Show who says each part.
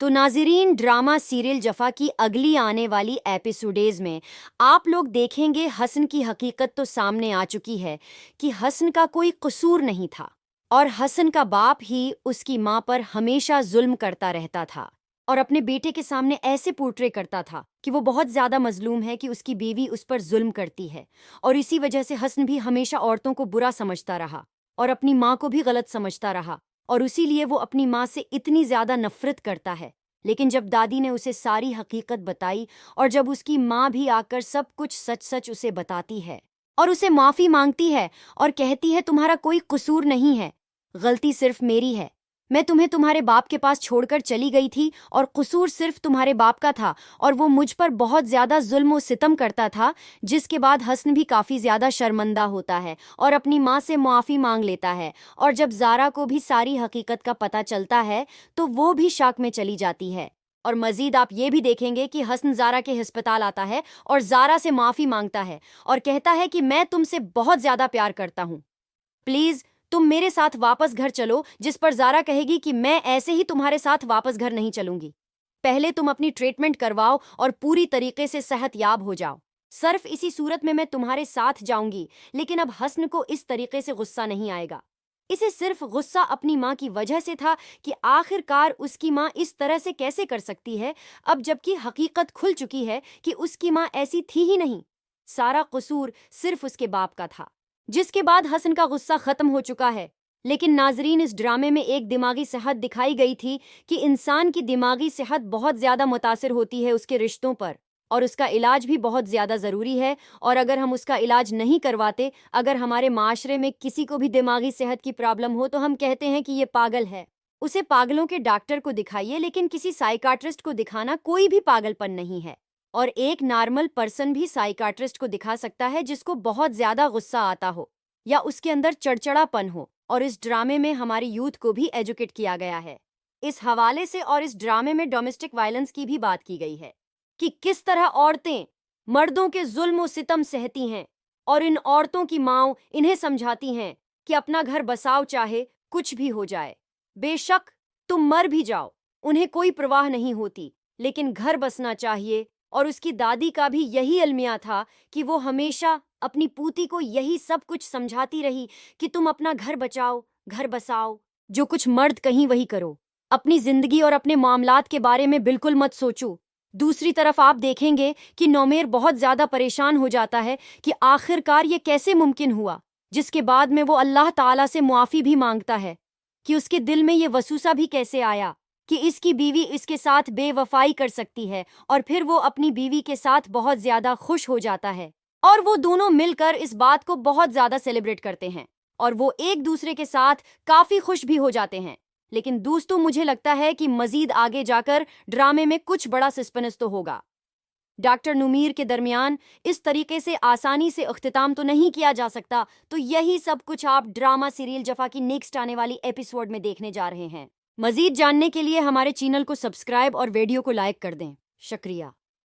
Speaker 1: تو ناظرین، drama serial جفا کی اگلی آنے والی ایپیسوڈز میں آپ لوگ دیکھیں گے حسن کی حقیقت تو سامنے آ چکی ہے کہ حسن کا کوئی قصور نہیں تھا اور حسن کا باپ ہی اس کی ماں پر ہمیشہ ظلم کرتا رہتا تھا اور اپنے بیٹے کے سامنے ایسے پورٹرے کرتا تھا کہ وہ بہت زیادہ مظلوم ہے کہ اس کی بیوی اس پر ظلم کرتی ہے، اور اسی وجہ سے حسن بھی ہمیشہ عورتوں کو برا سمجھتا رہا اور اپنی ماں کو بھی غلط سمجھتا رہا، اور اسی لیے وہ اپنی ماں سے اتنی زیادہ نفرت کرتا ہے۔ لیکن جب دادی نے اسے ساری حقیقت بتائی اور جب اس کی ماں بھی آ کر سب کچھ سچ سچ اسے بتاتی ہے اور اسے معافی مانگتی ہے اور کہتی ہے تمہارا کوئی قصور نہیں ہے، غلطی صرف میری ہے، میں تمہیں تمہارے باپ کے پاس چھوڑ کر چلی گئی تھی اور قصور صرف تمہارے باپ کا تھا اور وہ مجھ پر بہت زیادہ ظلم و ستم کرتا تھا، جس کے بعد حسن بھی کافی زیادہ شرمندہ ہوتا ہے اور اپنی ماں سے معافی مانگ لیتا ہے، اور جب زارا کو بھی ساری حقیقت کا پتہ چلتا ہے تو وہ بھی شاک میں چلی جاتی ہے۔ اور مزید آپ یہ بھی دیکھیں گے کہ حسن زارا کے ہسپتال آتا ہے اور زارا سے معافی مانگتا ہے اور کہتا ہے کہ میں تم سے بہت زیادہ پیار کرتا ہوں، پلیز تم میرے ساتھ واپس گھر چلو، جس پر زارا کہے گی کہ میں ایسے ہی تمہارے ساتھ واپس گھر نہیں چلوں گی، پہلے تم اپنی ٹریٹمنٹ کرواؤ اور پوری طریقے سے صحت یاب ہو جاؤ، صرف اسی صورت میں تمہارے ساتھ جاؤں گی۔ لیکن اب حسن کو اس طریقے سے غصہ نہیں آئے گا، اسے صرف غصہ اپنی ماں کی وجہ سے تھا کہ آخر کار اس کی ماں اس طرح سے کیسے کر سکتی ہے، اب جبکہ حقیقت کھل چکی ہے کہ اس کی ماں ایسی تھی ہی نہیں، سارا قصور صرف اس کے باپ کا تھا، جس کے بعد حسن کا غصہ ختم ہو چکا ہے۔ لیکن ناظرین، اس ڈرامے میں ایک دماغی صحت دکھائی گئی تھی کہ انسان کی دماغی صحت بہت زیادہ متاثر ہوتی ہے اس کے رشتوں پر، اور اس کا علاج بھی بہت زیادہ ضروری ہے، اور اگر ہم اس کا علاج نہیں کرواتے، اگر ہمارے معاشرے میں کسی کو بھی دماغی صحت کی پرابلم ہو تو ہم کہتے ہیں کہ یہ پاگل ہے، اسے پاگلوں کے ڈاکٹر کو دکھائیے، لیکن کسی سائیکاٹرسٹ کو دکھانا کوئی بھی پاگل پن نہیں ہے، اور ایک نارمل پرسن بھی سائیکاٹرسٹ کو دکھا سکتا ہے جس کو بہت زیادہ غصہ آتا ہو یا اس کے اندر چڑچڑا پن ہو، اور اس ڈرامے میں ہماری یوتھ کو بھی ایجوکیٹ کیا گیا ہے اس حوالے سے، اور اس ڈرامے میں ڈومیسٹک وائلنس کی بھی بات کی گئی ہے کہ کس طرح عورتیں مردوں کے ظلم و ستم سہتی ہیں، اور ان عورتوں کی ماؤں انہیں سمجھاتی ہیں کہ اپنا گھر بساؤ چاہے کچھ بھی ہو جائے، بے شک تم مر بھی جاؤ انہیں کوئی پرواہ نہیں ہوتی، لیکن گھر بسنا چاہیے۔ اور اس کی دادی کا بھی یہی المیہ تھا کہ وہ ہمیشہ اپنی پوتی کو یہی سب کچھ سمجھاتی رہی کہ تم اپنا گھر بچاؤ، گھر بساؤ، جو کچھ مرد کہیں وہی کرو، اپنی زندگی اور اپنے معاملات کے بارے میں بالکل مت سوچو۔ دوسری طرف آپ دیکھیں گے کہ نومیر بہت زیادہ پریشان ہو جاتا ہے کہ آخر کار یہ کیسے ممکن ہوا، جس کے بعد میں وہ اللہ تعالیٰ سے معافی بھی مانگتا ہے کہ اس کے دل میں یہ وسوسہ بھی کیسے آیا کہ اس کی بیوی اس کے ساتھ بے وفائی کر سکتی ہے، اور پھر وہ اپنی بیوی کے ساتھ بہت زیادہ خوش ہو جاتا ہے، اور وہ دونوں مل کر اس بات کو بہت زیادہ سیلیبریٹ کرتے ہیں، اور وہ ایک دوسرے کے ساتھ کافی خوش بھی ہو جاتے ہیں۔ لیکن دوستو، مجھے لگتا ہے کہ مزید آگے جا کر ڈرامے میں کچھ بڑا سسپنس تو ہوگا۔ ڈاکٹر نمیر کے درمیان اس طریقے سے آسانی سے اختتام تو نہیں کیا جا سکتا، تو یہی سب کچھ آپ ڈرامہ سیریل جفا کی نیکسٹ آنے والی ایپیسوڈ میں دیکھنے جا رہے ہیں۔ مزید جاننے کے لیے ہمارے چینل کو سبسکرائب اور ویڈیو کو لائک کر دیں۔ شکریہ۔